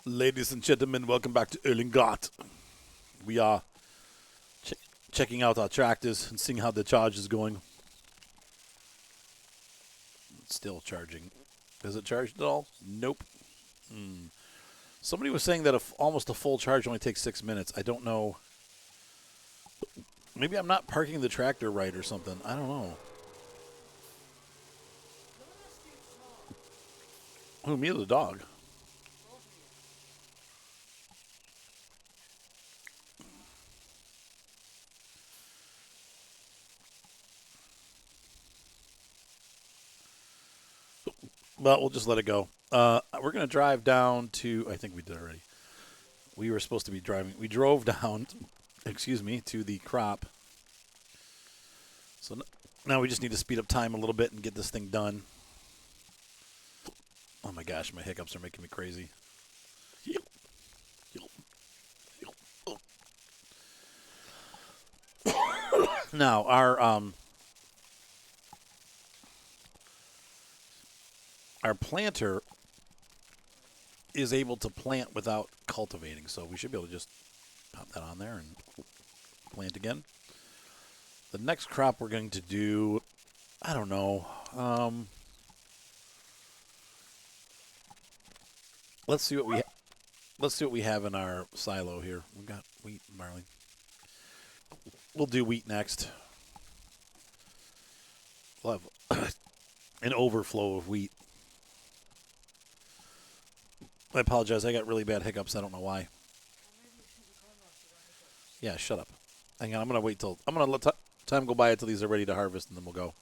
Ladies and gentlemen, welcome back to Erlingot. We are checking out our tractors and seeing how the charge is going. It's still charging. Does it charge at all? Nope. Somebody was saying that almost a full charge only takes 6 minutes. I don't know. Maybe I'm not parking the tractor right or something. I don't know. Who, me or the dog? Well, we'll just let it go. We're going to drive down to, I think we did already. We were supposed to be driving. We drove down, to the crop. So now we just need to speed up time a little bit and get this thing done. Oh my gosh, my hiccups are making me crazy. Now, our planter is able to plant without cultivating, so we should be able to just pop that on there and plant again. The next crop we're going to do, I don't know. Let's see what we have in our silo here. We've got wheat and barley. We'll do wheat next. We'll have an overflow of wheat. I apologize. I got really bad hiccups. I don't know why. Yeah, shut up. Hang on. I'm going to let time go by until these are ready to harvest, and then we'll go.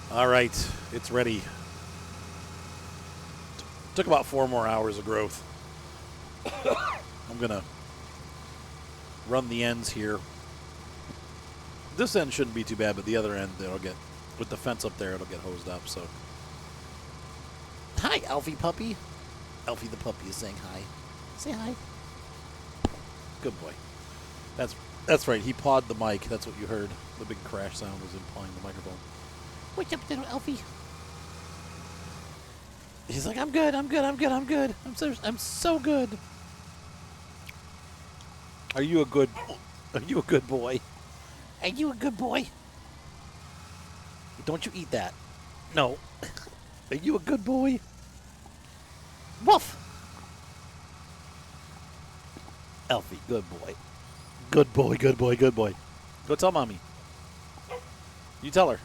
All right. It's ready. Took about 4 more hours of growth. I'm going to run the ends here. This end shouldn't be too bad, but the other end, with the fence up there, it'll get hosed up. So, hi, Alfie puppy. Alfie the puppy is saying hi. Say hi. Good boy. That's right. He pawed the mic. That's what you heard. The big crash sound was him pawing the microphone. What's up, little Alfie? He's like, I'm good. I'm so good. Are you a good boy? Are you a good boy? Don't you eat that. No. Are you a good boy? Woof. Alfie, good boy. Good boy. Go tell Mommy. You tell her.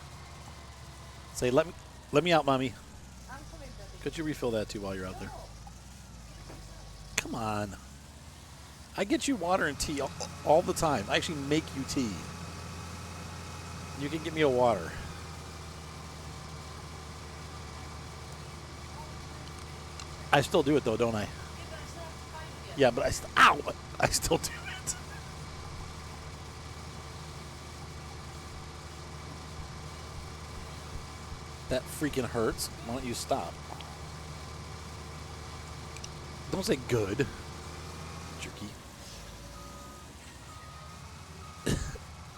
Say, let me out, Mommy. I'm coming, Daddy. Could you refill that too while you're out there? Come on. I get you water and tea all the time. I actually make you tea. You can get me a water. I still do it though, don't I? Yeah, but I still do it. That freaking hurts. Why don't you stop? Don't say good. Jerky.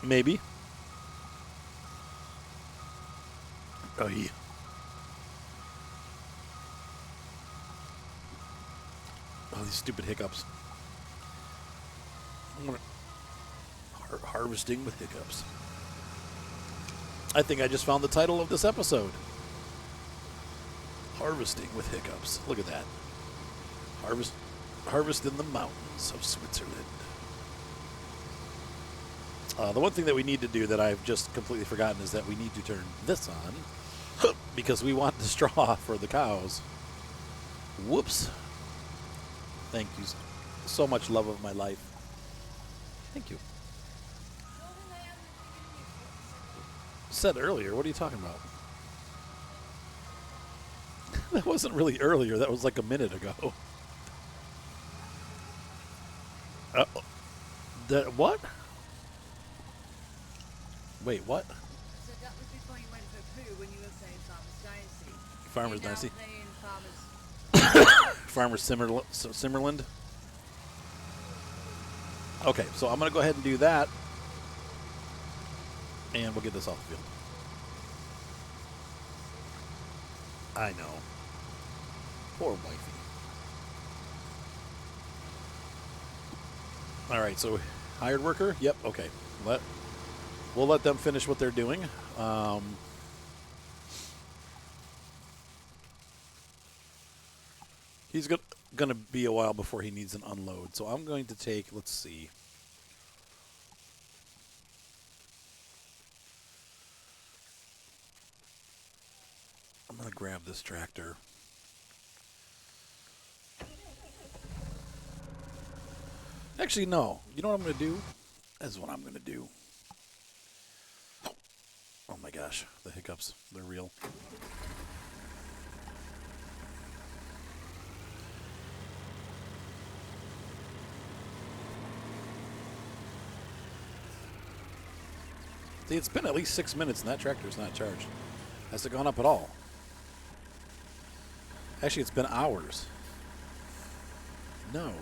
Maybe. Oh, yeah. Oh, these stupid hiccups. Harvesting with hiccups. I think I just found the title of this episode. Harvesting with hiccups. Look at that. Harvest in the mountains of Switzerland. The one thing that we need to do that I've just completely forgotten is that we need to turn this on because we want the straw for the cows. Whoops. Thank you so much, love of my life. Thank you. Said earlier, what are you talking about? That wasn't really earlier. That was like a minute ago. What? Wait, what? So that was before you went for poo when you were saying Farmers Farmers Dynasty. Dynasty. Farmers. Simmerland. Okay, so I'm going to go ahead and do that. And we'll get this off the field. I know. Poor wifey. All right, so hired worker. Yep. Okay. We'll let them finish what they're doing. He's gonna be a while before he needs an unload. So I'm going to take. Let's see. I'm gonna grab this tractor. Actually, no. You know what I'm gonna do? This is what I'm gonna do. Oh my gosh, the hiccups. They're real. See, it's been at least 6 minutes and that tractor's not charged. Has it gone up at all? Actually, it's been hours. No.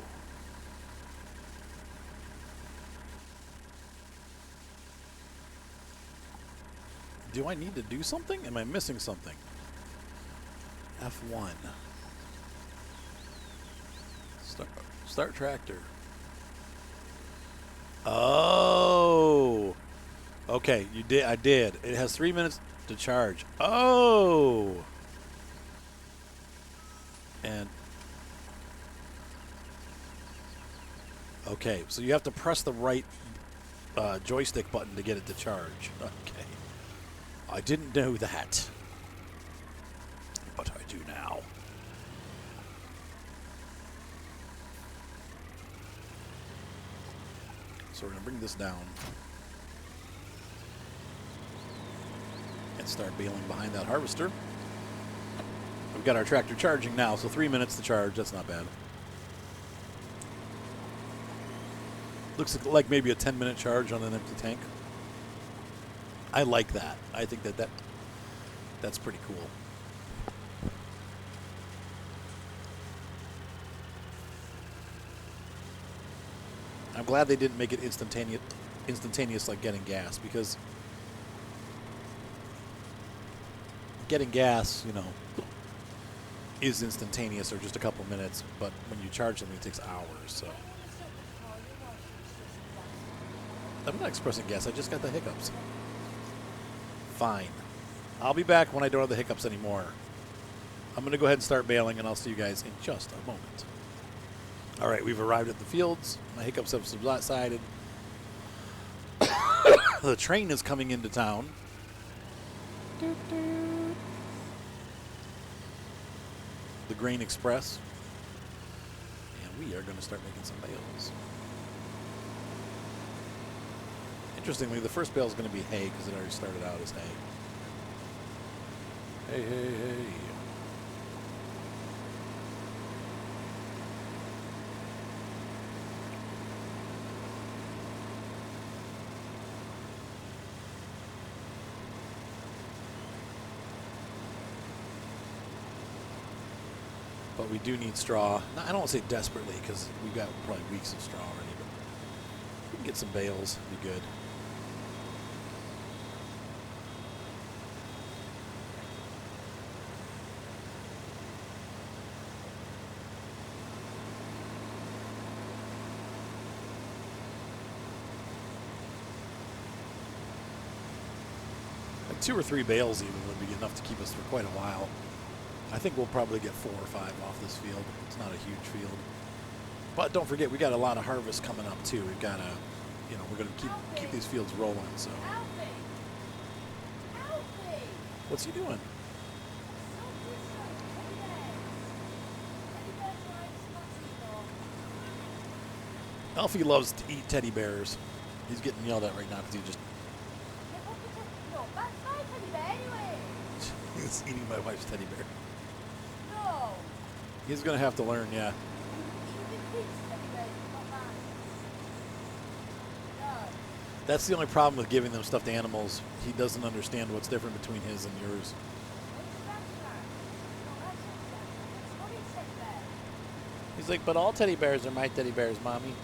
Do I need to do something? Am I missing something? F1. Start tractor. Oh. Okay, you did. I did. It has 3 minutes to charge. Oh. And okay, so you have to press the right joystick button to get it to charge. Okay. I didn't know that, but I do now. So we're going to bring this down and start baling behind that harvester. We've got our tractor charging now, so 3 minutes to charge. That's not bad. Looks like maybe a 10-minute charge on an empty tank. I like that. I think that's pretty cool. I'm glad they didn't make it instantaneous like getting gas, because getting gas, you know, is instantaneous or just a couple minutes, but when you charge something, it takes hours. So I'm not expressing gas. I just got the hiccups. Fine. I'll be back when I don't have the hiccups anymore. I'm going to go ahead and start baling, and I'll see you guys in just a moment. All right, we've arrived at the fields. My hiccups have subsided. The train is coming into town. The Grain Express. And we are going to start making some bales. Interestingly, the first bale is going to be hay because it already started out as hay. Hey, hey, hey. But we do need straw. I don't want to say desperately because we've got probably weeks of straw already, but we can get some bales. Be good. Like 2 or 3 bales even would be enough to keep us for quite a while. I think we'll probably get 4 or 5 off this field. It's not a huge field. But don't forget, we got a lot of harvest coming up too. We've got to, you know, we're going to keep these fields rolling. So. What's he doing? Alfie loves to eat teddy bears. He's getting yelled at right now because he just. That's my teddy bear anyway. He's eating my wife's teddy bear. No. He's going to have to learn, yeah. That's the only problem with giving them stuffed animals. He doesn't understand what's different between his and yours. He's like, but all teddy bears are my teddy bears, Mommy.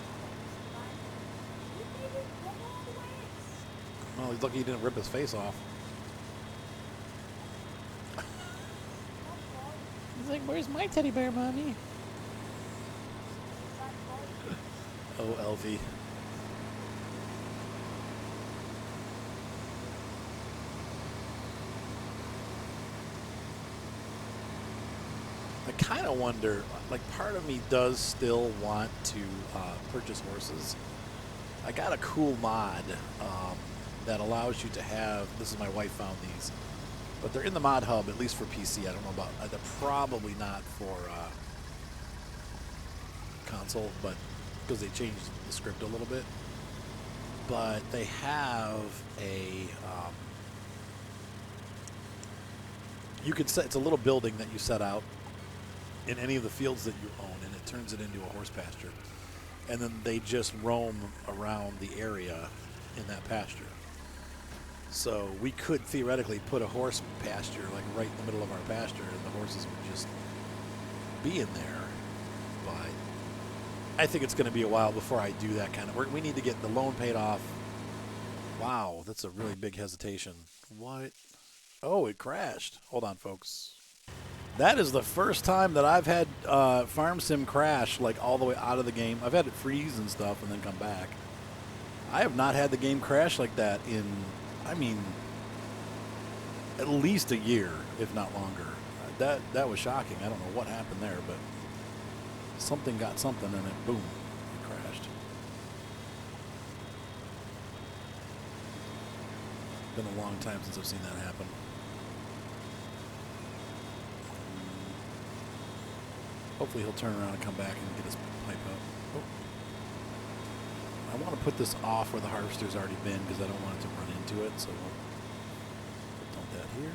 Well, he's lucky he didn't rip his face off. He's like, where's my teddy bear, Mommy? Oh, Elfie. I kind of wonder, like, part of me does still want to purchase horses. I got a cool mod that allows you to have, this is my wife found these, but they're in the mod hub, at least for PC. I don't know about, they're probably not for console, but because they changed the script a little bit. But they have a, you can set, it's a little building that you set out in any of the fields that you own, and it turns it into a horse pasture. And then they just roam around the area in that pasture. So we could theoretically put a horse pasture like right in the middle of our pasture, and the horses would just be in there. But I think it's going to be a while before I do that kind of work. We need to get the loan paid off. Wow, that's a really big hesitation. What? Oh, it crashed. Hold on, folks. That is the first time that I've had Farm Sim crash, like, all the way out of the game. I've had it freeze and stuff and then come back. I have not had the game crash like that in, I mean, at least a year, if not longer. That was shocking. I don't know what happened there, but something got something and it, boom, it crashed. Been a long time since I've seen that happen. Hopefully he'll turn around and come back and get his pipe up. Oh. I want to put this off where the harvester's already been because I don't want it to run into it, so we'll dump that here.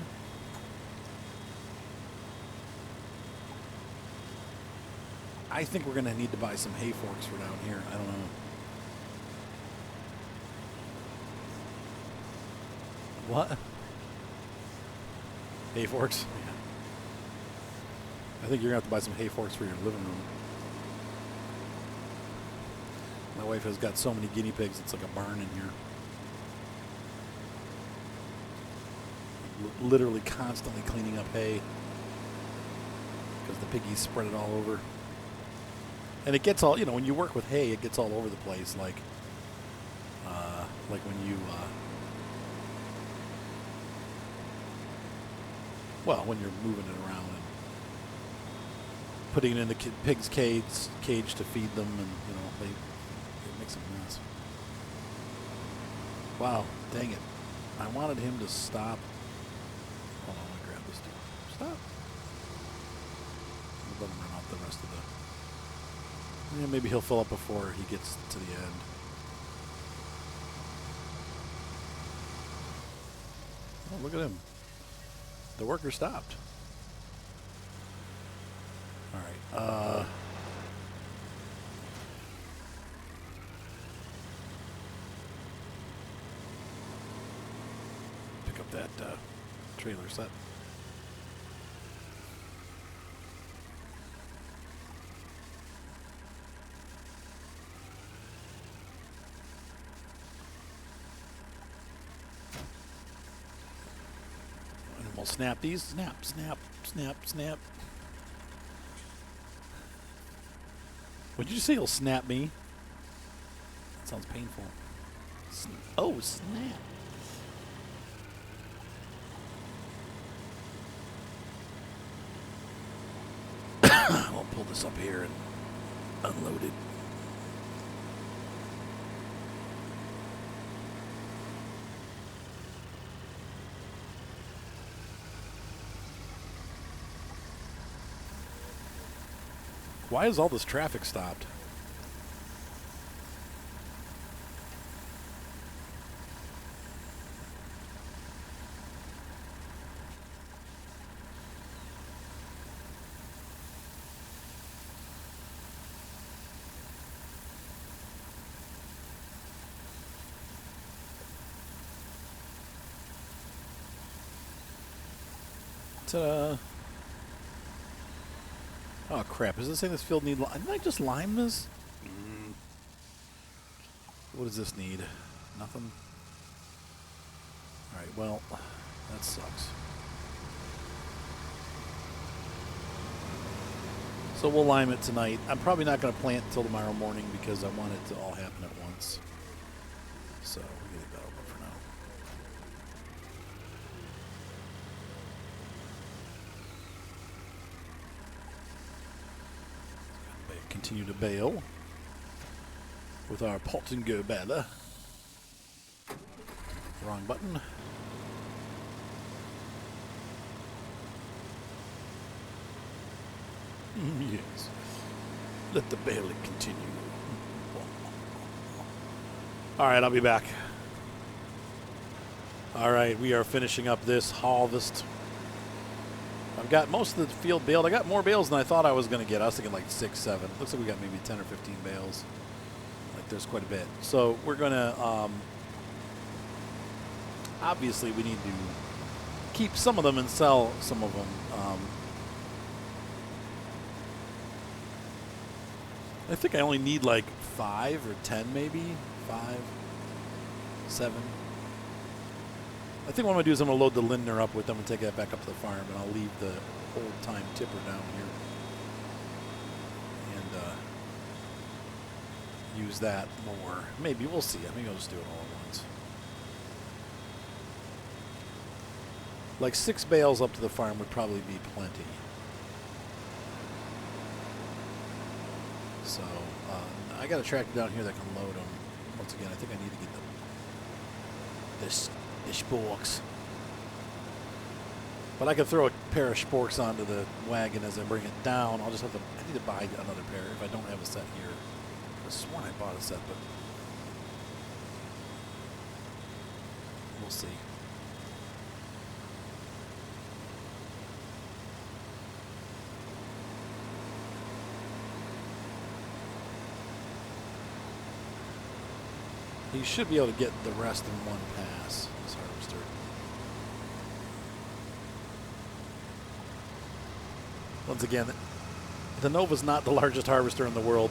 I think we're going to need to buy some hay forks for down here. I don't know. What? Hay forks? Yeah. I think you're going to have to buy some hay forks for your living room. My wife has got so many guinea pigs, it's like a barn in here. Literally constantly cleaning up hay because the piggies spread it all over. And it gets all, you know, when you work with hay, it gets all over the place, like when you, well, when you're moving it around and putting it in the pig's cage to feed them, and, you know, it makes a mess. Wow, dang it. I wanted him to stop. Hold on, I'm going to grab this dude. Stop. We'll let him run out the rest of the... Yeah, maybe he'll fill up before he gets to the end. Oh, look at him. The worker stopped. All right. Pick up that trailer set. And we'll snap these. Snap, snap, snap, snap. What did you say? He'll snap me? That sounds painful. Oh, snap. I'll pull this up here and unload it. Why is all this traffic stopped? Ta-da. Oh, crap. Is this saying this field need lime? Didn't I just lime this? What does this need? Nothing? Alright, well, that sucks. So we'll lime it tonight. I'm probably not going to plant until tomorrow morning because I want it to all happen at once. So we'll get that over for now. Continue to bale with our pot and go baler. Wrong button. Yes. Let the baling continue. All right, I'll be back. All right, we are finishing up this harvest. I've got most of the field baled. I got more bales than I thought I was going to get. I was thinking like 6, 7. Looks like we got maybe 10 or 15 bales. Like there's quite a bit. So we're going to, obviously we need to keep some of them and sell some of them. I think I only need like 5 or 10 maybe. 5, 7. I think what I'm going to do is I'm going to load the Lindner up with them and take that back up to the farm, and I'll leave the old-time tipper down here and use that more. Maybe. We'll see. I think I'll just do it all at once. Like 6 bales up to the farm would probably be plenty. So I got a tractor down here that can load them. Once again, I think I need to get the sporks. But I could throw a pair of sporks onto the wagon as I bring it down. I'll just have to, I need to buy another pair if I don't have a set here. I sworn I bought a set, but we'll see. You should be able to get the rest in one pass, this harvester. Once again, the Nova's not the largest harvester in the world,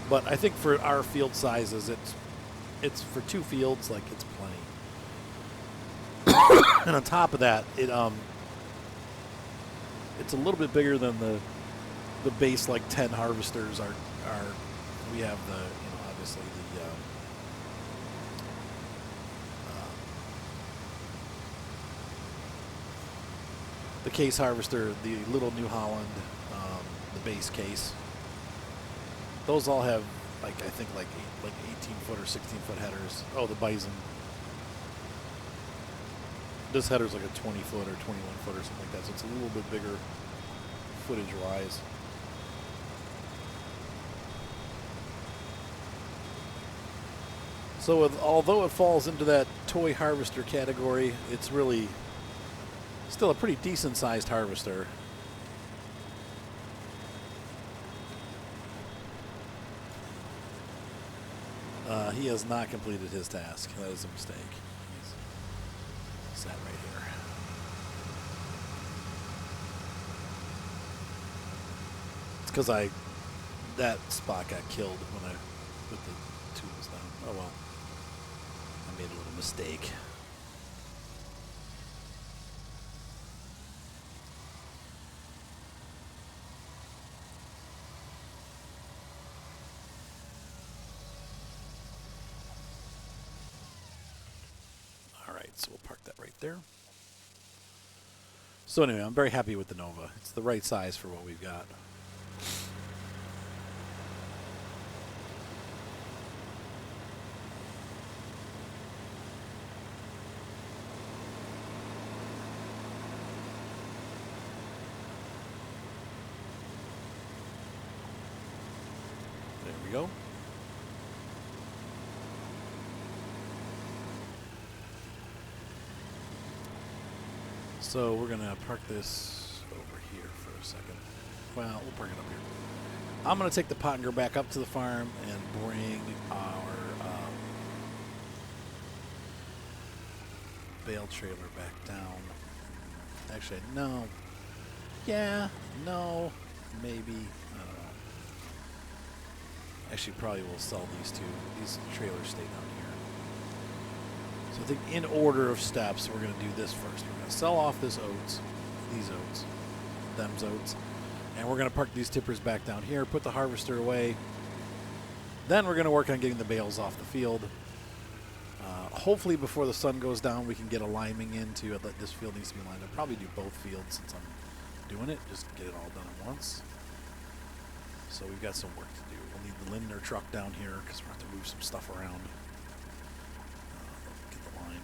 but I think for our field sizes, it's for 2 fields, like it's plenty. And on top of that, it's a little bit bigger than the base like 10 harvesters are. We have the, obviously the case harvester, the little New Holland, the base case. Those all have like I think like 18-foot or 16-foot headers. Oh, the Bison. This header's like a 20-foot or 21-foot or something like that, so it's a little bit bigger footage-wise. So although it falls into that toy harvester category, it's really still a pretty decent-sized harvester. He has not completed his task. That is a mistake. He's sat right here. It's because that spot got killed when I put the tools down. Oh well. I made a little mistake. So we'll park that right there. So anyway, I'm very happy with the Nova. It's the right size for what we've got. There we go. So we're going to park this over here for a second. Well, we'll park it up here. I'm going to take the Pottinger back up to the farm and bring our bale trailer back down. Actually, no. Yeah, no, maybe. I don't know. Actually, probably we'll sell these two. These trailers stay down here. So I think in order of steps, we're going to do this first. We're going to sell off this oats, these oats, them's oats, And we're going to park these tippers back down here, put the harvester away. Then we're going to work on getting the bales off the field. Hopefully before the sun goes down, we can get a liming in to let this field needs to be lined. I'll probably do both fields since I'm doing it, just get it all done at once. So we've got some work to do. We'll need the Lindner truck down here because we're going to have to move some stuff around. Get the line.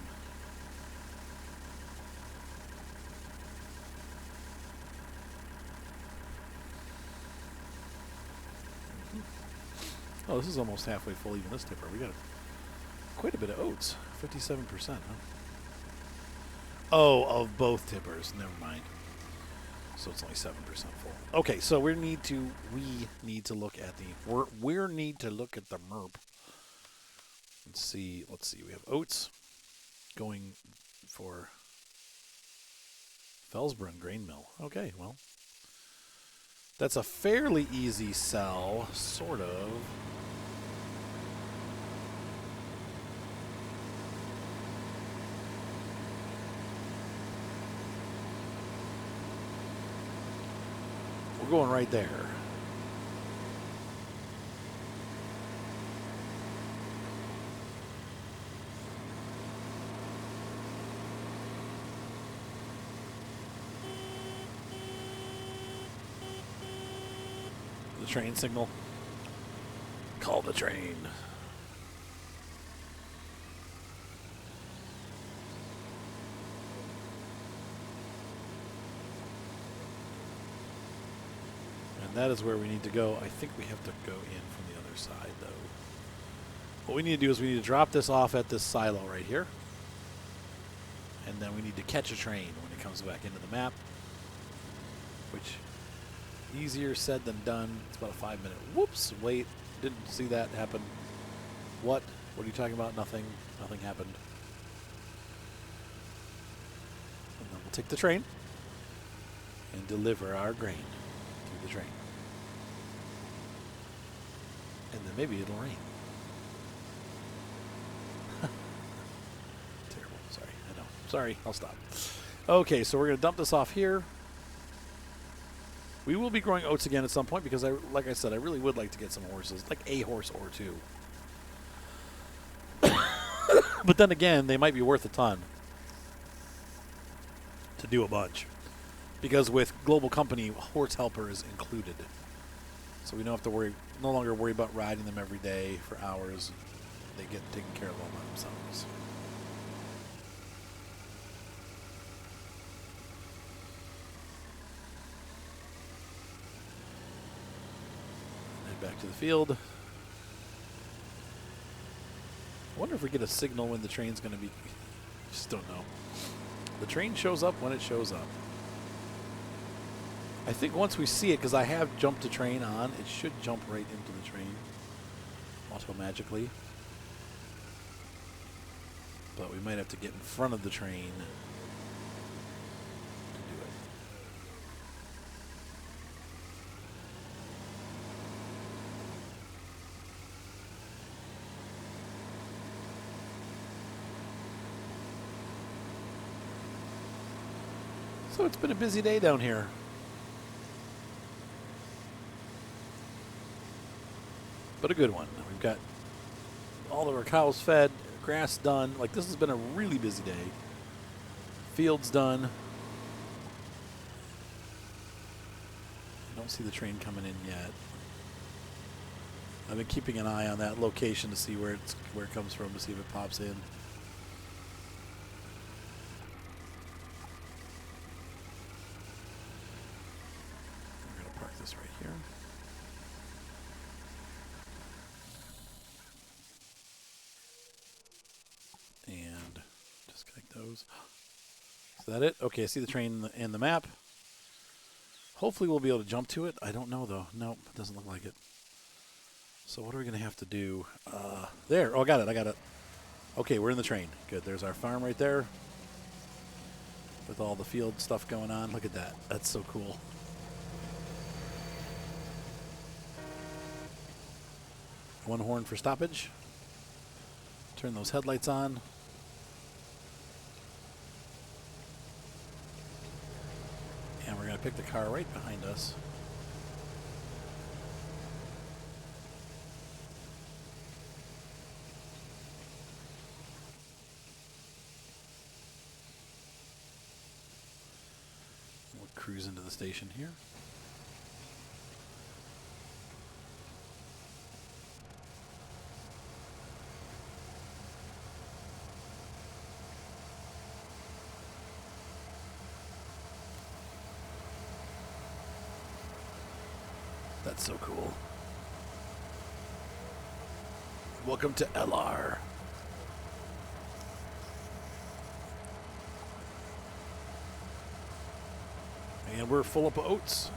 Oh, this is almost halfway full even this tipper. We got quite a bit of oats. 57%, huh? Oh, of both tippers. Never mind. So it's only 7% full. Okay, so we need to look at the we need to look at the MERP. Let's see. We have oats going for Felsbrunn grain mill. Okay, well. That's a fairly easy sell, sort of. We're going right there. The train signal. Call the train. And that is where we need to go. I think we have to go in from the other side, though. What we need to do is we need to drop this off at this silo right here. And then we need to catch a train when it comes back into the map. Which, easier said than done. It's about a 5-minute. Whoops, wait. Didn't see that happen. What? What are you talking about? Nothing. Nothing happened. And then we'll take the train and deliver our grain to the train. And then maybe it'll rain. Terrible. Sorry. I know. Sorry. I'll stop. Okay, so we're going to dump this off here. We will be growing oats again at some point because, like I said, I really would like to get some horses, like a horse or two. But then again, they might be worth a ton to do a bunch. Because with Global Company, horse helper is included. So we don't have to no longer worry about riding them every day for hours. They get taken care of all by themselves. Head back to the field. I wonder if we get a signal when the train's going to be... Just don't know. The train shows up when it shows up. I think once we see it, because I have jumped the train on, it should jump right into the train auto-magically. But we might have to get in front of the train to do it. So it's been a busy day down here. But a good one. We've got all of our cows fed, grass done. Like, this has been a really busy day. Fields done. I don't see the train coming in yet. I've been keeping an eye on that location to see where it comes from, to see if it pops in. We're going to park this right here. And disconnect those. Is that it? Okay, I see the train in the map. Hopefully we'll be able to jump to it. I don't know, though. Nope, it doesn't look like it. So what are we going to have to do? There. Oh, I got it. I got it. Okay, we're in the train. Good. There's our farm right there with all the field stuff going on. Look at that. That's so cool. One horn for stoppage. Turn those headlights on. And we're going to pick the car right behind us. cruise into the station here. That's so cool. Welcome to LR. And we're full up of oats.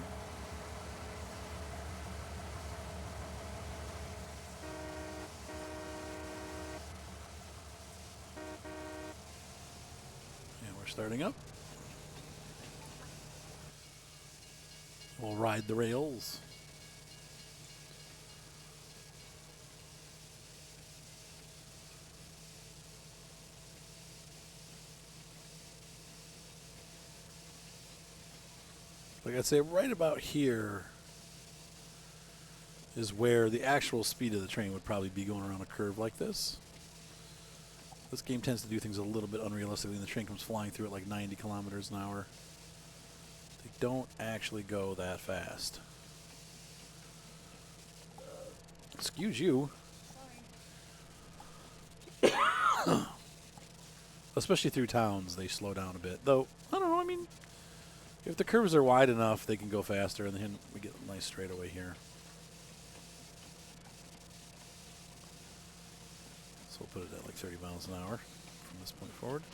And we're starting up. We'll ride the rails. Like I'd say right about here is where the actual speed of the train would probably be going around a curve like this. This game tends to do things a little bit unrealistically, and the train comes flying through at like 90 kilometers an hour. They don't actually go that fast. Excuse you. Sorry. Especially through towns, they slow down a bit. Though, I don't know, I mean, if the curves are wide enough, they can go faster, and then we get a nice straightaway here. So we'll put it at like 30 miles an hour from this point forward.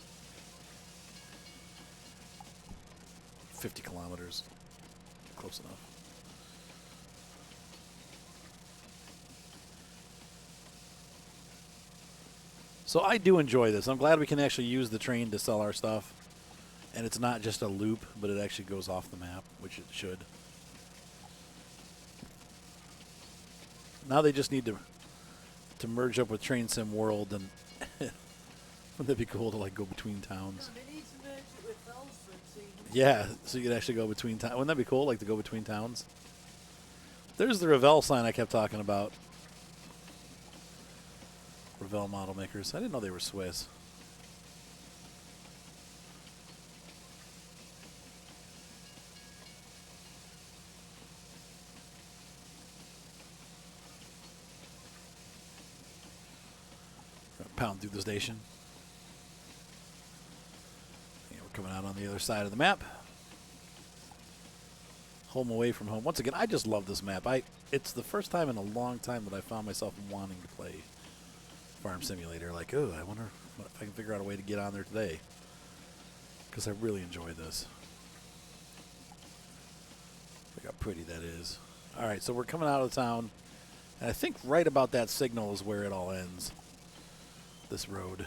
50 kilometers. Close enough. So I do enjoy this. I'm glad we can actually use the train to sell our stuff. And it's not just a loop, but it actually goes off the map, which it should. Now they just need to merge up with Train Sim World, and wouldn't that be cool to like go between towns? No, they need to merge it with Belford so you can Yeah, so you could actually go between towns. Wouldn't that be cool, like to go between towns? There's the Revell sign I kept talking about. Revell model makers. I didn't know they were Swiss. Pound through the station. And we're coming out on the other side of the map. Home away from home. Once again, I just love this map. It's the first time in a long time that I found myself wanting to play Farm Simulator. Like, oh, I wonder if I can figure out a way to get on there today. Because I really enjoy this. Look how pretty that is. All right, so we're coming out of town. And I think right about that signal is where it all ends. This road,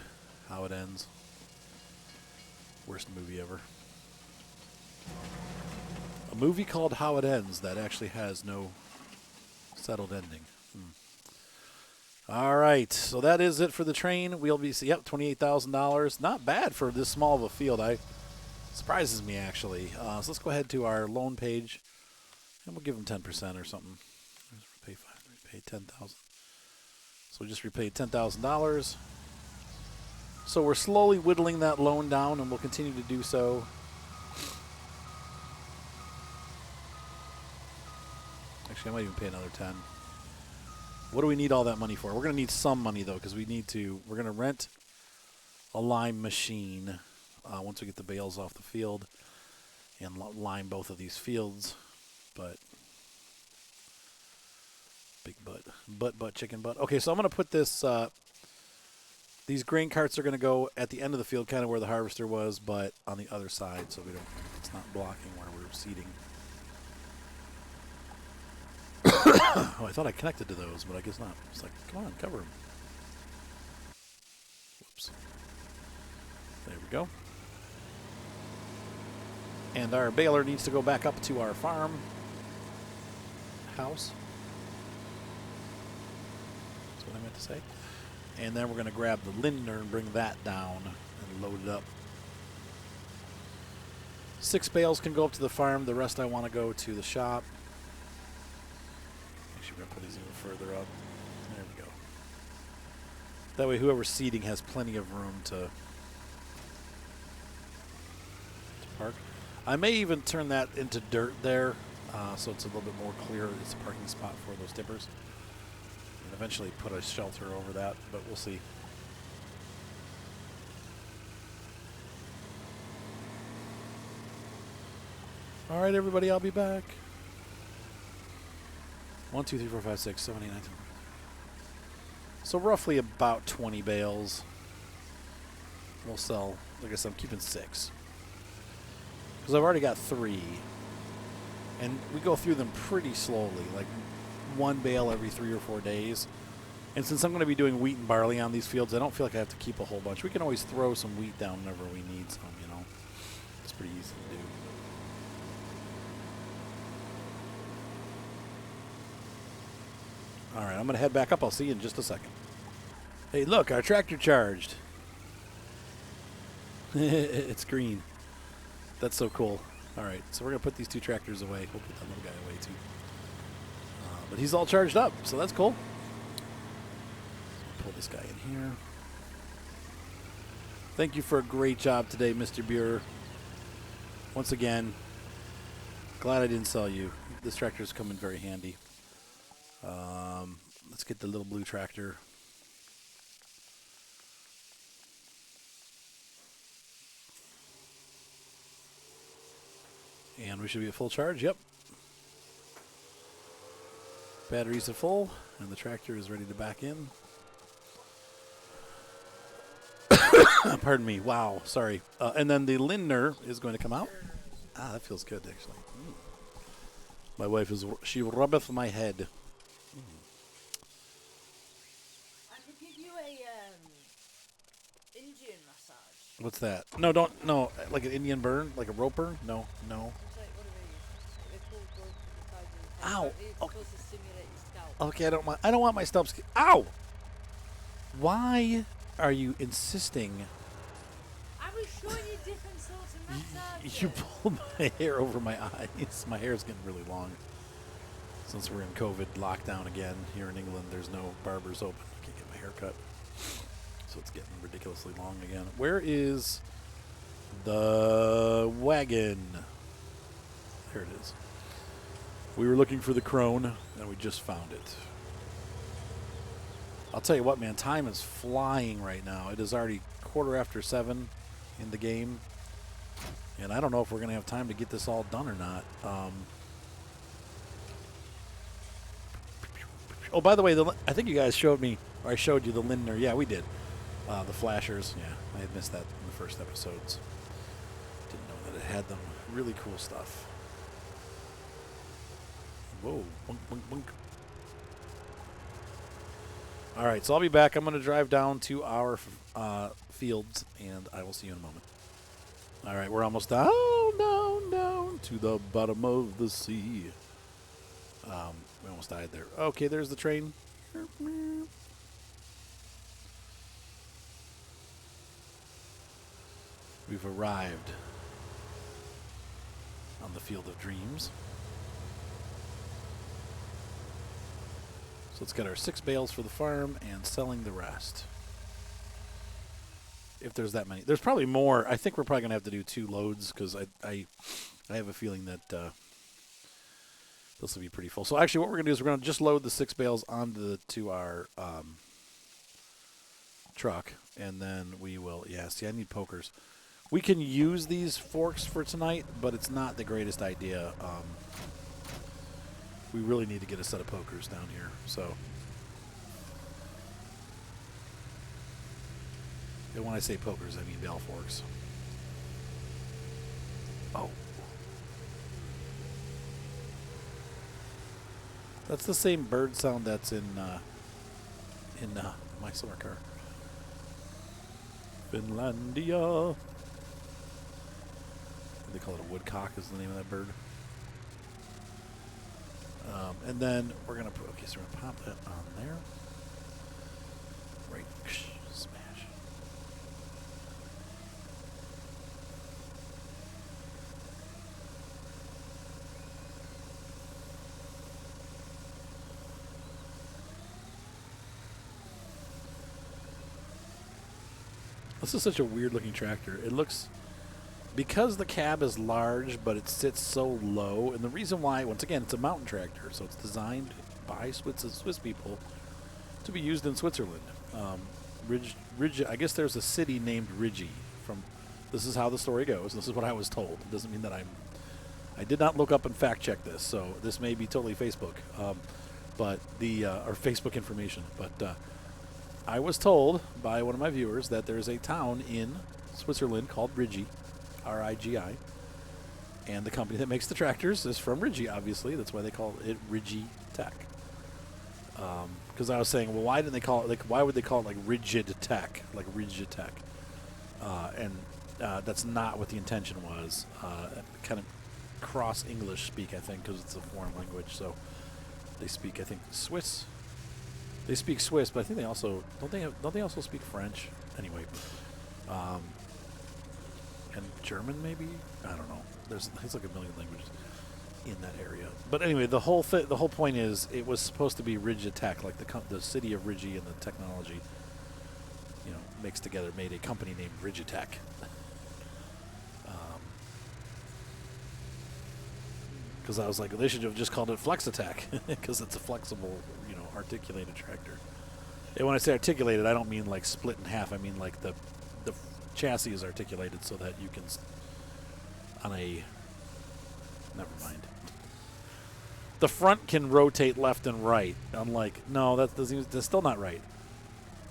how it ends. Worst movie ever. A movie called How It Ends that actually has no settled ending. All right, so that is it for the train. We'll be, yep, $28,000. Not bad for this small of a field. Surprises me, actually. So let's go ahead to our loan page, and we'll give them 10% or something. Repay $10,000. So we just repaid $10,000. So we're slowly whittling that loan down, and we'll continue to do so. Actually, I might even pay another 10. What do we need all that money for? We're going to need some money, though, because we're going to rent a lime machine once we get the bales off the field and lime both of these fields. But big butt, chicken butt. Okay, so I'm going to put this, these grain carts are going to go at the end of the field, kind of where the harvester was, but on the other side, so it's not blocking where we're seeding. Oh, I thought I connected to those, but I guess not. It's like, come on, cover them. Whoops. There we go. And our baler needs to go back up to our farm house. That's what I meant to say. And then we're going to grab the Lindner and bring that down and load it up. 6 bales can go up to the farm. The rest I want to go to the shop. Actually, we're going to put these even further up. There we go. That way whoever's seeding has plenty of room to park. I may even turn that into dirt there, so it's a little bit more clear. It's a parking spot for those tippers. And eventually put a shelter over that, but we'll see. All right, everybody, I'll be back. 1, 2, 3, 4, 5, 6, 7, 8, 9, 10. So roughly about 20 bales. We'll sell, like I said, I'm keeping 6. Because I've already got 3. And we go through them pretty slowly, like 1 bale every 3 or 4 days. And since I'm going to be doing wheat and barley on these fields, I don't feel like I have to keep a whole bunch. We can always throw some wheat down whenever we need some, you know. It's pretty easy to do. All right, I'm going to head back up. I'll see you in just a second. Hey, look, our tractor charged. It's green. That's so cool. All right, so we're going to put these 2 tractors away. We'll put that little guy away, too. But he's all charged up, so that's cool. Pull this guy in here. Thank you for a great job today, Mr. Buer. Once again, glad I didn't sell you. This tractor's come in very handy. Let's get the little blue tractor. And we should be at full charge. Yep. Batteries are full, and the tractor is ready to back in. Pardon me. Wow. Sorry. And then the Lindner is going to come out. Ah, that feels good, actually. My wife she rubbeth my head. I could give you a Indian massage. What's that? No, don't. No, like an Indian burn? Like a rope burn? No, no. It's like, what are they? They're called rope to the side of the head. Ow. It's supposed to stimulate your scalp. Okay, I don't want my scalp. Ow! Why are you insisting? I was showing you different sorts of massages. You pulled my hair over my eyes. My hair's getting really long. Since we're in COVID lockdown again here in England, there's no barbers open. I can't get my hair cut. So it's getting ridiculously long again. Where is the wagon? There it is. We were looking for the crone, and we just found it. I'll tell you what, man, time is flying right now. It is already 7:15 in the game, and I don't know if we're going to have time to get this all done or not. Oh, by the way, I think you guys showed me, or I showed you the Lindner. Yeah, we did. The flashers. Yeah, I had missed that in the first episodes. Didn't know that it had them. Really cool stuff. Whoa, bunk, bunk, bunk. All right, so I'll be back. I'm going to drive down to our fields, and I will see you in a moment. All right, we're almost down to the bottom of the sea. We almost died there. Okay, there's the train. We've arrived on the Field of Dreams. So let's get our 6 bales for the farm and selling the rest. If there's that many. There's probably more. I think we're probably going to have to do 2 loads because I have a feeling that this will be pretty full. So actually what we're going to do is we're going to just load the 6 bales onto our truck, and then we will, yeah, see, I need pokers. We can use these forks for tonight, but it's not the greatest idea. We really need to get a set of pokers down here. So, and when I say pokers, I mean bale forks. Oh. That's the same bird sound that's in my summer car. Finlandia. They call it a woodcock is the name of that bird. And then we're going to put, okay, so we're going to pop that on there. Right, smash. This is such a weird looking tractor. It looks because the cab is large, but it sits so low, and the reason why, once again, it's a mountain tractor, so it's designed by Swiss people to be used in Switzerland. I guess there's a city named Rigi. This is how the story goes. This is what I was told. It doesn't mean that I did not look up and fact check this, so this may be totally Facebook, but or Facebook information. But I was told by one of my viewers that there's a town in Switzerland called Rigi, R-I-G-I, and the company that makes the tractors is from Rigi, obviously. That's why they call it Rigi Tech. Because I was saying, well, why didn't they call it, like, why would they call it, like, Rigid Tech, like Rigid Tech? That's not what the intention was. Kind of cross-English speak, I think, because it's a foreign language, so they speak, I think, Swiss. They speak Swiss, but I think they also, don't they also speak French? Anyway, and German, maybe? I don't know. There's like a million languages in that area. But anyway, the whole point is it was supposed to be Rigitech, like the city of Rigi and the technology, mixed together, made a company named Rigitech. Because I was like, well, they should have just called it Flexitech, because it's a flexible, articulated tractor. And when I say articulated, I don't mean like split in half. I mean like the chassis is articulated so that you can, never mind. The front can rotate left and right. No, that's still not right.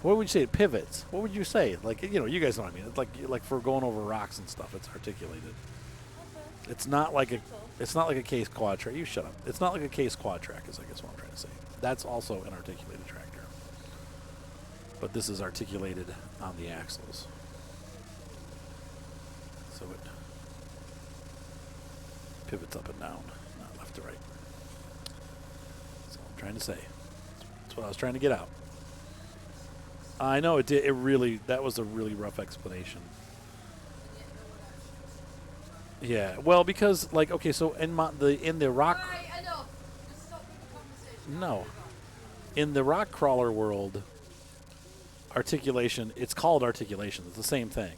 What would you say? It pivots. What would you say? Like, you guys know what I mean. It's like for going over rocks and stuff, it's articulated. Okay. It's not like a case quad track. You shut up. It's not like a case quad track is I guess what I'm trying to say. That's also an articulated tractor. But this is articulated on the axles. So it pivots up and down, not left to right. That's all I'm trying to say. That's what I was trying to get out. I know it did. That was a really rough explanation. Yeah, well, because okay, so in the rock. All right, I know. Just stop with the conversation. No, in the rock crawler world, articulation. It's called articulation. It's the same thing.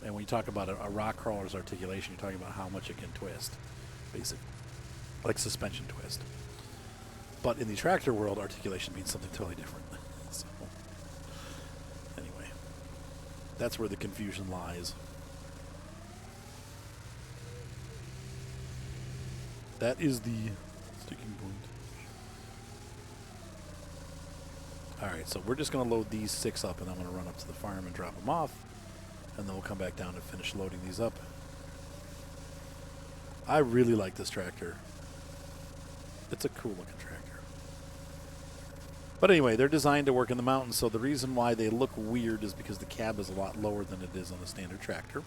And when you talk about a rock crawler's articulation, you're talking about how much it can twist, basically, like suspension twist. But in the tractor world, articulation means something totally different. So, anyway, that's where the confusion lies. That is the sticking point. All right, so we're just going to load these 6 up, and I'm going to run up to the farm and drop them off, and then we'll come back down and finish loading these up. I really like this tractor. It's a cool-looking tractor. But anyway, they're designed to work in the mountains, so the reason why they look weird is because the cab is a lot lower than it is on a standard tractor.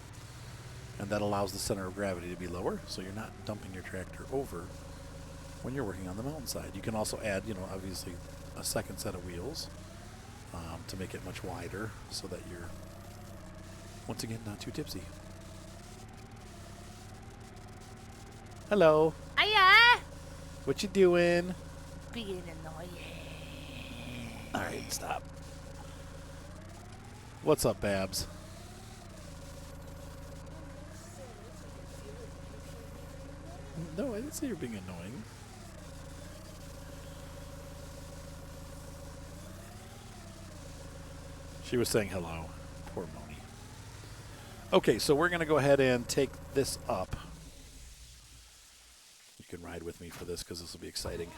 And that allows the center of gravity to be lower, so you're not dumping your tractor over when you're working on the mountainside. You can also add, obviously a second set of wheels to make it much wider so that you're, once again, not too tipsy. Hello. Hiya! What you doing? Being annoying. All right, stop. What's up, Babs? No, I didn't say you're being annoying. She was saying hello. Poor Moni. Okay, so we're going to go ahead and take this up. You can ride with me for this because this will be exciting.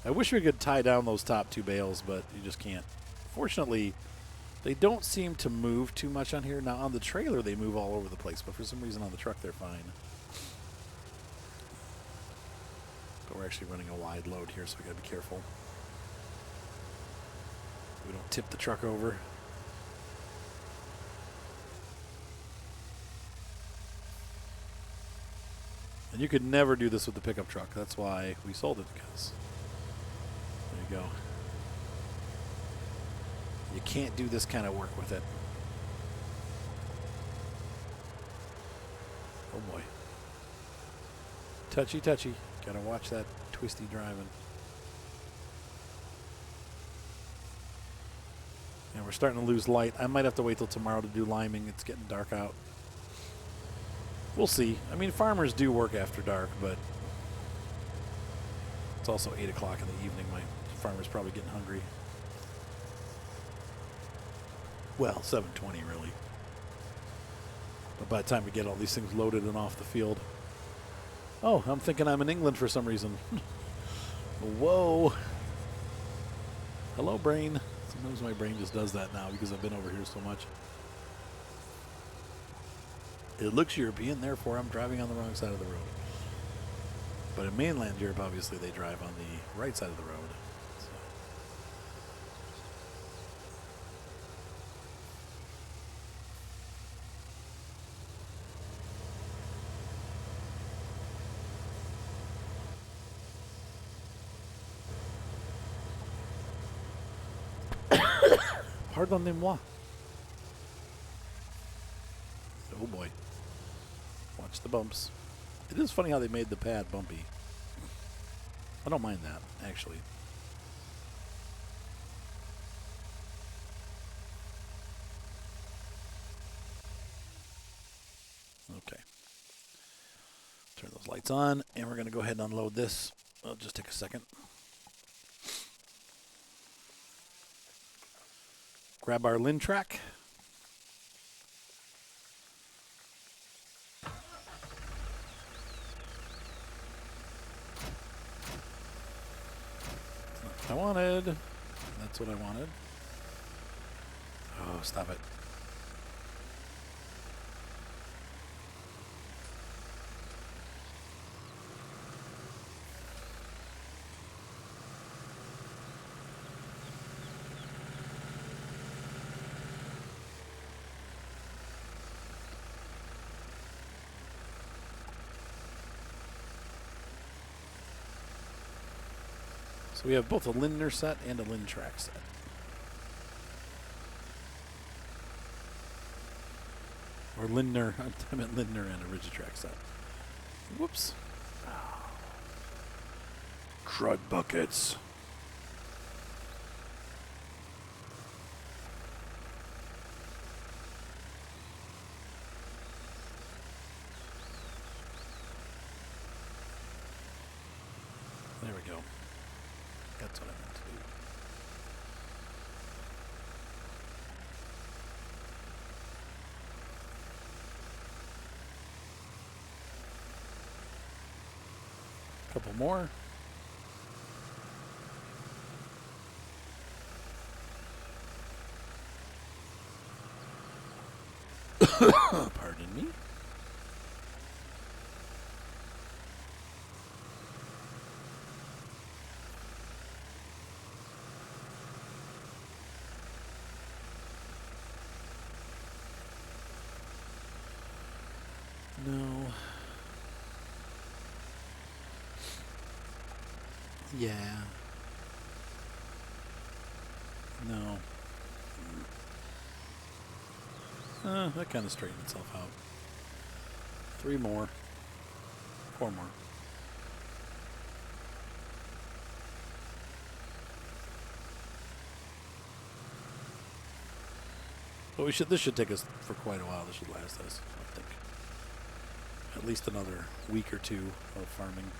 I wish we could tie down those top 2 bales, but you just can't. Fortunately, they don't seem to move too much on here. Now, on the trailer, they move all over the place, but for some reason on the truck, they're fine. But we're actually running a wide load here, so we got to be careful. We don't tip the truck over. And you could never do this with the pickup truck. That's why we sold it, because there you go. You can't do this kind of work with it. Oh boy. Touchy, touchy. Gotta watch that twisty driving. And we're starting to lose light. I might have to wait till tomorrow to do liming. It's getting dark out. We'll see. I mean, farmers do work after dark, but it's also 8 o'clock in the evening. My farmer's probably getting hungry. Well, 7:20 really. But by the time we get all these things loaded and off the field. Oh, I'm thinking I'm in England for some reason. Whoa. Hello, brain. Sometimes my brain just does that now because I've been over here so much. It looks European, therefore I'm driving on the wrong side of the road. But in mainland Europe, obviously, they drive on the right side of the road. Pardonnez-moi. Oh boy. Watch the bumps. It is funny how they made the pad bumpy. I don't mind that, actually. Okay. Turn those lights on, and we're going to go ahead and unload this. I'll just take a second. Grab our Lin track. That's what I wanted. That's what I wanted. Oh, stop it. So we have both a Lindner set and a Lin track set. Or Lindner, I meant Lindner and a Rigitrack set. Whoops. Oh. Crud buckets. There we go. That's what I meant to do. Couple more. Pardon me. No. Yeah. No. That kind of straightened itself out. 3 more. 4 more. But this should take us for quite a while. This should last us, I think. At least another week or 2 of farming.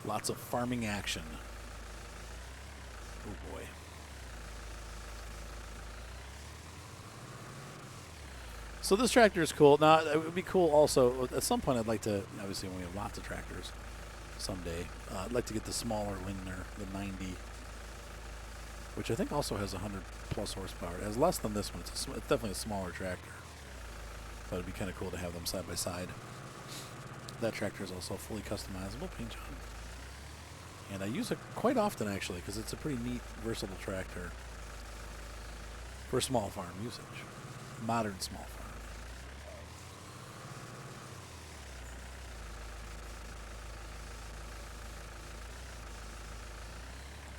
Lots of farming action. Oh boy. So this tractor is cool. Now, it would be cool also, at some point I'd like to, obviously when we have lots of tractors someday, I'd like to get the smaller Lindner, the 90, which I think also has 100 plus horsepower. It has less than this one. It's definitely a smaller tractor, but it'd be kind of cool to have them side by side. That tractor is also fully customizable paint job. And I use it quite often, actually, because it's a pretty neat, versatile tractor for small farm usage. Modern small farm.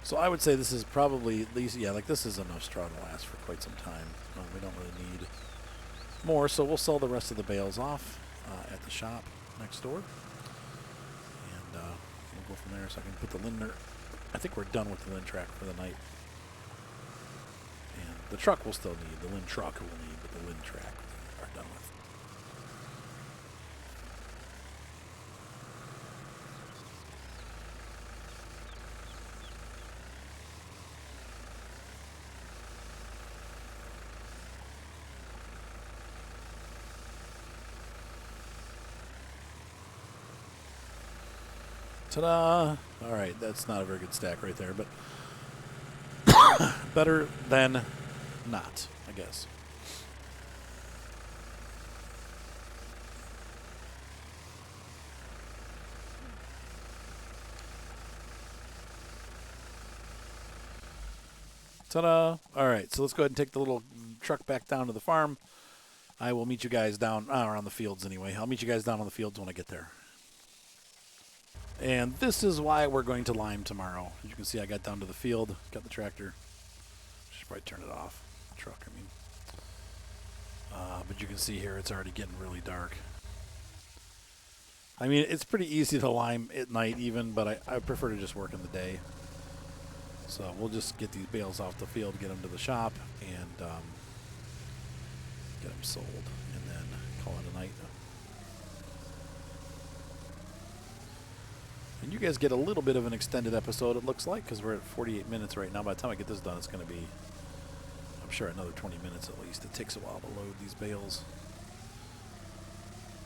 So I would say this is probably at least, yeah, like this is enough straw to last for quite some time. We don't really need more, so we'll sell the rest of the bales off at the shop next door. And we'll go from there. So I can put the lindner. I think we're done with the lind track for the night. And the truck we'll still need. The lind truck we'll need, but the lind track we are done with. Ta-da! All right, that's not a very good stack right there, but better than not, I guess. Ta-da! All right, so let's go ahead and take the little truck back down to the farm. I will meet you guys down around the fields anyway. I'll meet you guys down on the fields when I get there. And this is why we're going to lime tomorrow. As you can see, I got down to the field, got the tractor. Should probably turn it off. Truck, I mean. But you can see here it's already getting really dark. I mean, it's pretty easy to lime at night even, but I prefer to just work in the day. So we'll just get these bales off the field, get them to the shop, and get them sold, and then call it a night. And you guys get a little bit of an extended episode, it looks like, because we're at 48 minutes right now. By the time I get this done, it's going to be, I'm sure, another 20 minutes at least. It takes a while to load these bales.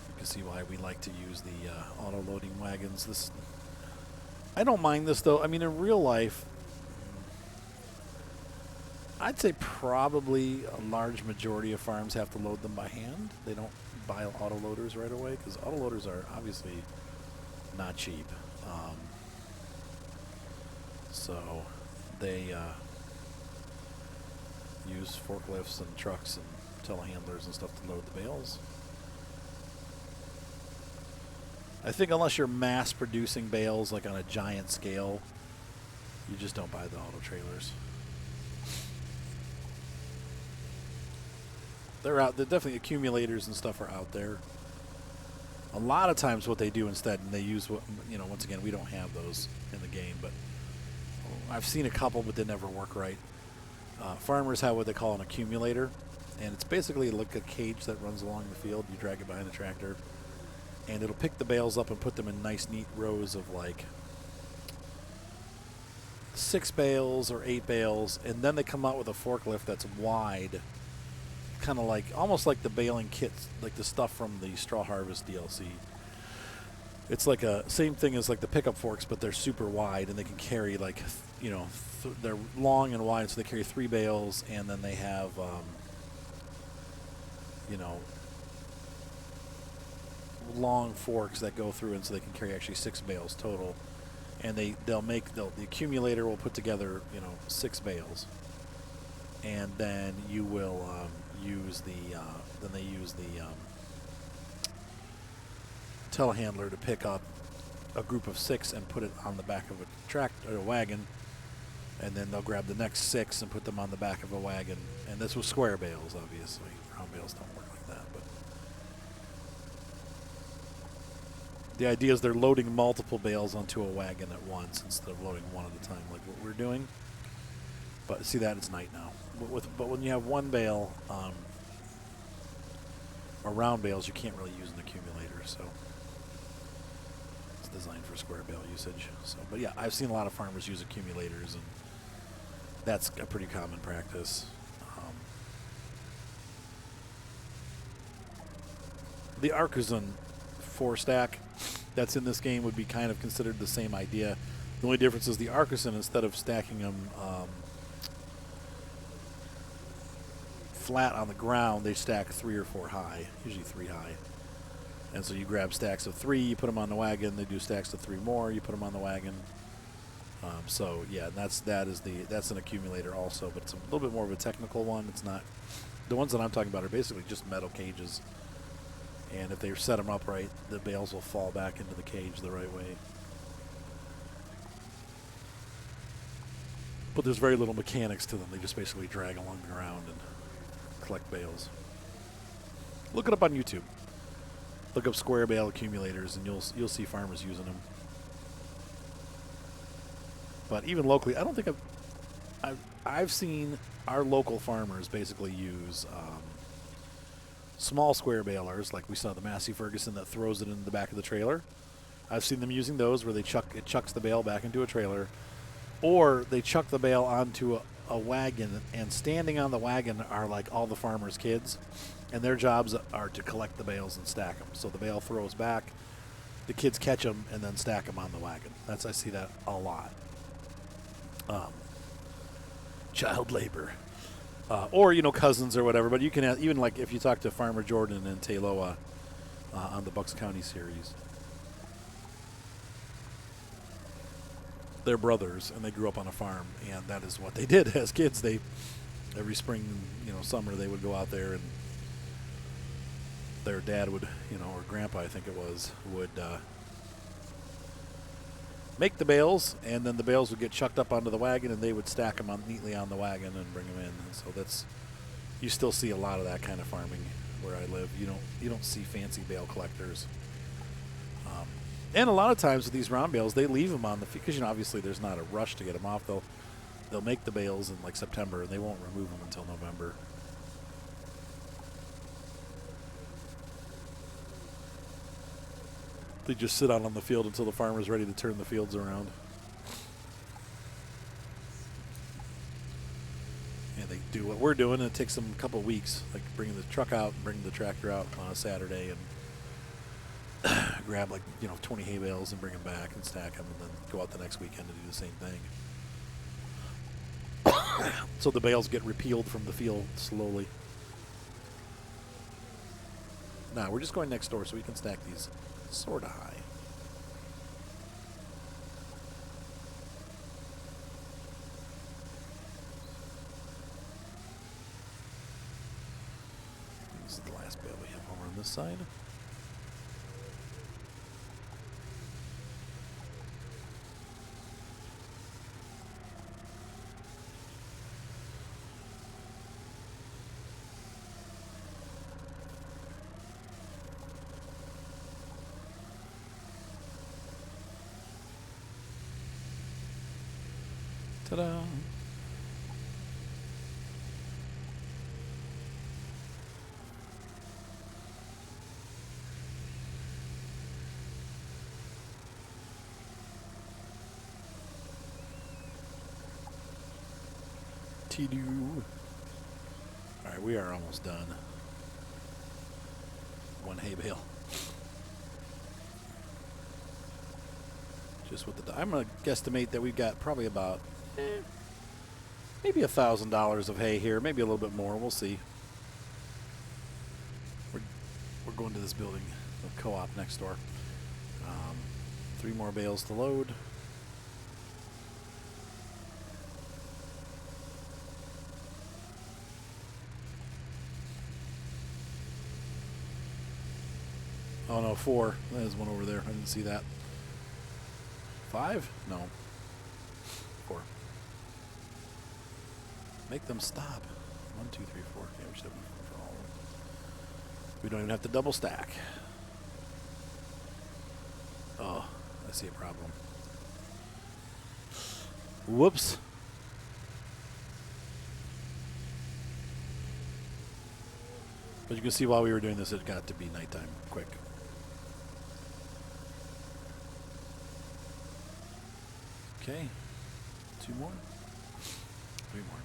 You can see why we like to use the auto-loading wagons. I don't mind this, though. I mean, in real life, I'd say probably a large majority of farms have to load them by hand. They don't buy auto-loaders right away, because auto-loaders are obviously not cheap. So they use forklifts and trucks and telehandlers and stuff to load the bales. I think unless you're mass producing bales like on a giant scale, you just don't buy the auto trailers. They're out. They're definitely accumulators and stuff are out there. A lot of times what they do instead, and they use what, once again, we don't have those in the game, but I've seen a couple, but they never work right. Farmers have what they call an accumulator, and it's basically like a cage that runs along the field. You drag it behind the tractor, and it'll pick the bales up and put them in nice, neat rows of like 6 bales or 8 bales, and then they come out with a forklift that's wide, kind of like, almost like the baling kits, like the stuff from the Straw Harvest DLC. It's like same thing as like the pickup forks, but they're super wide, and they can carry like, they're long and wide, so they carry 3 bales, and then they have, long forks that go through, and so they can carry actually 6 bales total. And the accumulator will put together, 6 bales, and then you will use the telehandler to pick up a group of 6 and put it on the back of a wagon, and then they'll grab the next 6 and put them on the back of a wagon. And this was square bales, obviously. Round bales don't work like that, but the idea is they're loading multiple bales onto a wagon at once instead of loading one at a time like what we're doing. But see that it's night now. But when you have one bale, or round bales, you can't really use an accumulator, so it's designed for square bale usage. So, but yeah, I've seen a lot of farmers use accumulators, and that's a pretty common practice. The Artisan 4-stack that's in this game would be kind of considered the same idea. The only difference is the Artisan, instead of stacking them flat on the ground, they stack 3 or 4 high, usually 3 high. And so you grab stacks of 3, you put them on the wagon. They do stacks of 3 more, you put them on the wagon. So yeah, that's an accumulator also, but it's a little bit more of a technical one. It's not, the ones that I'm talking about are basically just metal cages, and if they set them up right, the bales will fall back into the cage the right way. But there's very little mechanics to them. They just basically drag along the ground and collect bales. Look it up on YouTube. Look up square bale accumulators, and you'll see farmers using them. But even locally, I don't think I've seen our local farmers basically use small square balers, like we saw the Massey Ferguson that throws it in the back of the trailer. I've seen them using those where it chucks the bale back into a trailer, or they chuck the bale onto a wagon, and standing on the wagon are like all the farmers' kids, and their jobs are to collect the bales and stack them. So the bale throws back, the kids catch them, and then stack them on the wagon. I see that a lot. Child labor. Or, cousins or whatever. But you can even, like, if you talk to Farmer Jordan and Tayloa on the Bucks County series, they're brothers, and they grew up on a farm, and that is what they did as kids. Every spring, summer, they would go out there, and their dad would, or grandpa, I think it was, would make the bales, and then the bales would get chucked up onto the wagon, and they would stack them neatly on the wagon and bring them in. And so you still see a lot of that kind of farming where I live. You don't see fancy bale collectors. And a lot of times with these round bales, they leave them on the field because obviously there's not a rush to get them off. They'll make the bales in like September, and they won't remove them until November. They just sit out on the field until the farmer's ready to turn the fields around. And they do what we're doing, and it takes them a couple of weeks, like bringing the truck out and bringing the tractor out on a Saturday and grab 20 hay bales and bring them back and stack them, and then go out the next weekend to do the same thing. So the bales get repealed from the field slowly. Now we're just going next door so we can stack these sort of high. This is the last bale we have over on this side. Ta-da! T-do. All right, we are almost done. One hay bale. Just with the, I'm going to guesstimate that we've got probably about maybe $1,000 of hay here, maybe a little bit more. We'll see. We're going to this building, the co-op next door. 3 more bales to load. Oh no, 4. There's one over there. I didn't see that. 5? No. 4. Make them stop. 1, 2, 3, 4. Okay, we should have 1 for all of them. We don't even have to double stack. Oh, I see a problem. Whoops. But you can see while we were doing this, it got to be nighttime quick. Okay, 2 more, 3 more.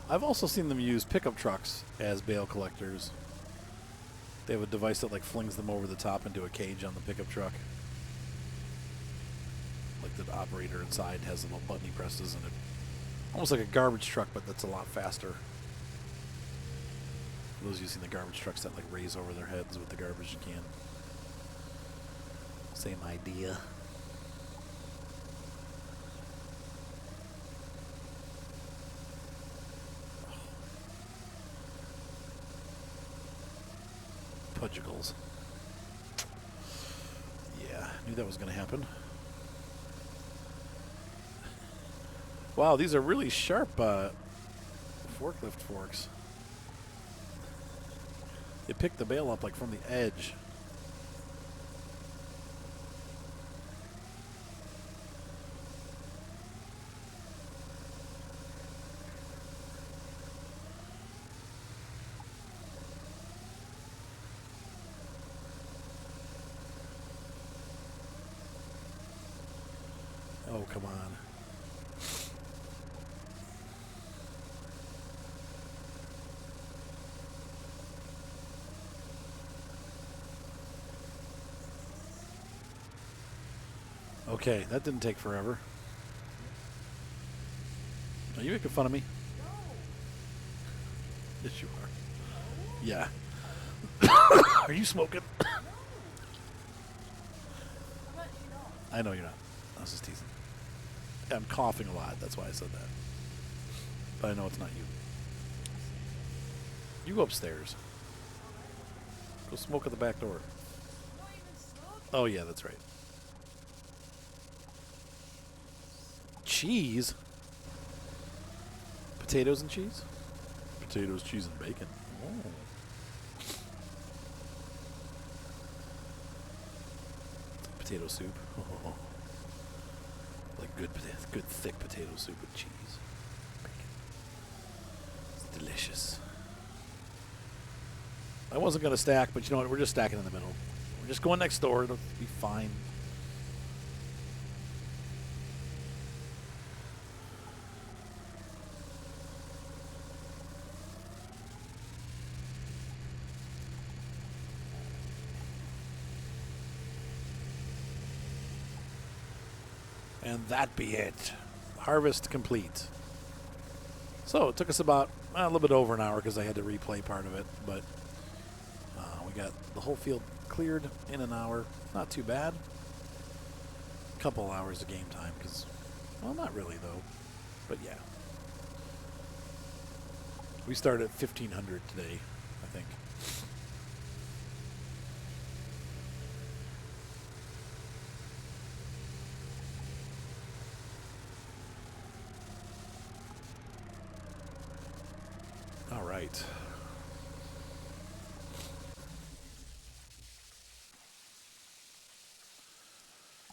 I've also seen them use pickup trucks as bale collectors. They have a device that like flings them over the top into a cage on the pickup truck. Like the operator inside has a little button he presses, and it almost like a garbage truck, but that's a lot faster. For those using the garbage trucks that like raise over their heads with the garbage can. Same idea. Pudgicles. Knew that was going to happen. Wow, these are really sharp forklift forks. They pick the bale up like from the edge. Oh, come on. Okay, that didn't take forever. Are you making fun of me? No. Yes, you are. Yeah. Are you smoking? No. I'm actually not. I know you're not. I was just teasing. I'm coughing a lot. That's why I said that. But I know it's not you. You go upstairs. Go smoke at the back door. Not even smoking. Oh, yeah, that's right. Cheese? Potatoes and cheese? Potatoes, cheese, and bacon. Oh. Potato soup. Oh. Like good thick potato soup with cheese. Bacon. It's delicious. I wasn't going to stack, but you know what? We're just stacking in the middle. We're just going next door. It'll be fine. And that be it. Harvest complete. So it took us about a little bit over an hour because I had to replay part of it, but we got the whole field cleared in an hour. Not too bad. A couple hours of game time because, well, not really though, but yeah. We started at 1500 today, I think. All right.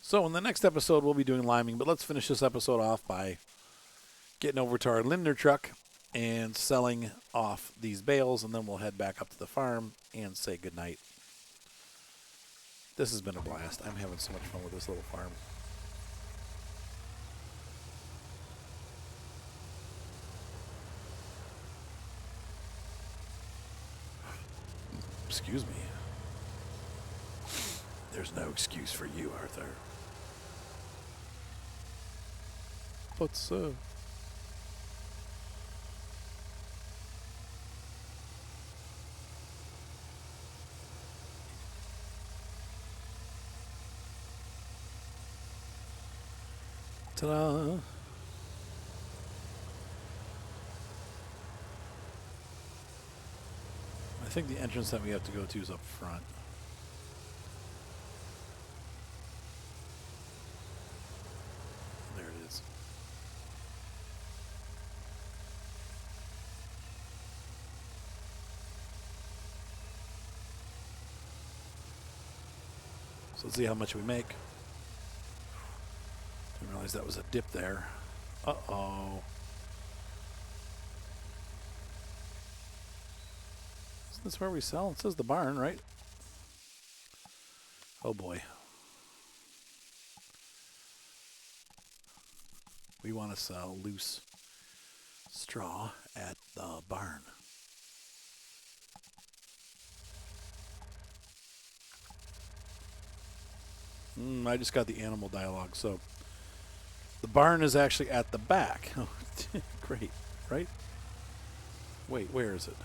So in the next episode, we'll be doing liming, but let's finish this episode off by getting over to our Lindner truck and selling off these bales, and then we'll head back up to the farm and say goodnight. This has been a blast. I'm having so much fun with this little farm. Excuse me. There's no excuse for you, Arthur. But so. Ta-da! I think the entrance that we have to go to is up front. There it is. So let's see how much we make. Didn't realize that was a dip there. Uh-oh. Isn't this where we sell? It says the barn, right? Oh boy. We want to sell loose straw at the barn. I just got the animal dialogue, so the barn is actually at the back. Oh, great, right? Wait, where is it?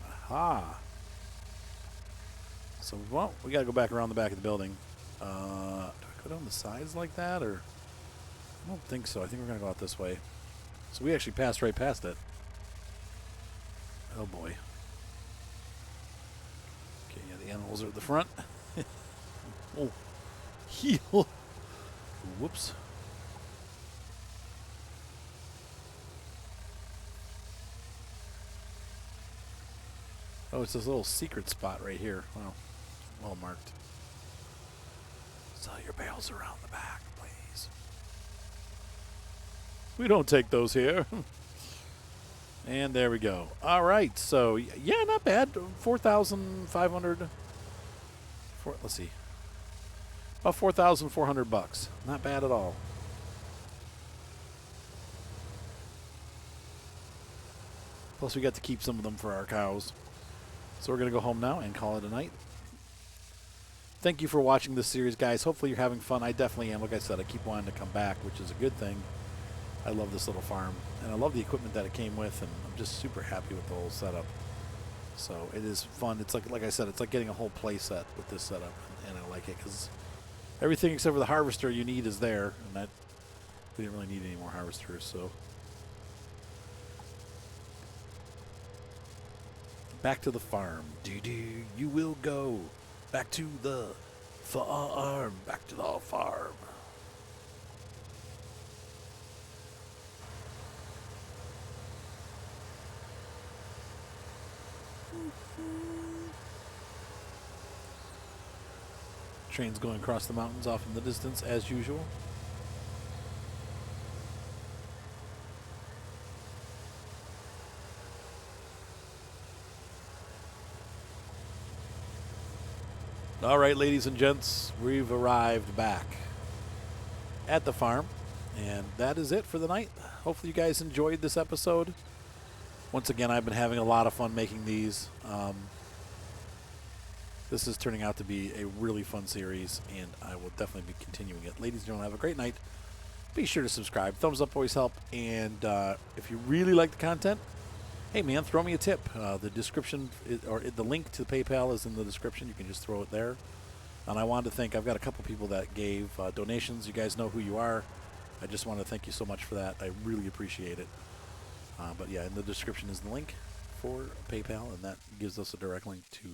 Aha. So, well, we got to go back around the back of the building. Do I go down the sides like that, or? I don't think so. I think we're going to go out this way. So we actually passed right past it. Oh, boy. Animals are at the front. Oh, heel. Whoops. Oh, it's this little secret spot right here. Wow, well marked. Sell your bales around the back, please. We don't take those here. And there we go. All right, so yeah, not bad. 4,500. Let's see, about 4,400 bucks. Not bad at all. Plus, we got to keep some of them for our cows. So we're gonna go home now and call it a night. Thank you for watching this series, guys. Hopefully you're having fun. I definitely am. Like I said, I keep wanting to come back, which is a good thing. I love this little farm, and I love the equipment that it came with, and I'm just super happy with the whole setup. So it is fun. It's like I said, it's like getting a whole play set with this setup, and I like it because everything except for the harvester you need is there, and that we didn't really need any more harvesters. So back to the farm. You will go back to the farm. Back to the farm. Trains going across the mountains off in the distance as usual. All right, ladies and gents, we've arrived back at the farm, and that is it for the night. Hopefully you guys enjoyed this episode. Once again, I've been having a lot of fun making these. This is turning out to be a really fun series, and I will definitely be continuing it. Ladies and gentlemen, have a great night. Be sure to subscribe. Thumbs up always help. And if you really like the content, hey, man, throw me a tip. The description or the link to PayPal is in the description. You can just throw it there. And I wanted to thank, I've got a couple people that gave donations. You guys know who you are. I just want to thank you so much for that. I really appreciate it. But yeah, in the description is the link for PayPal, and that gives us a direct link to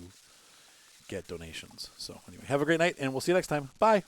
get donations. So anyway, have a great night, and we'll see you next time. Bye.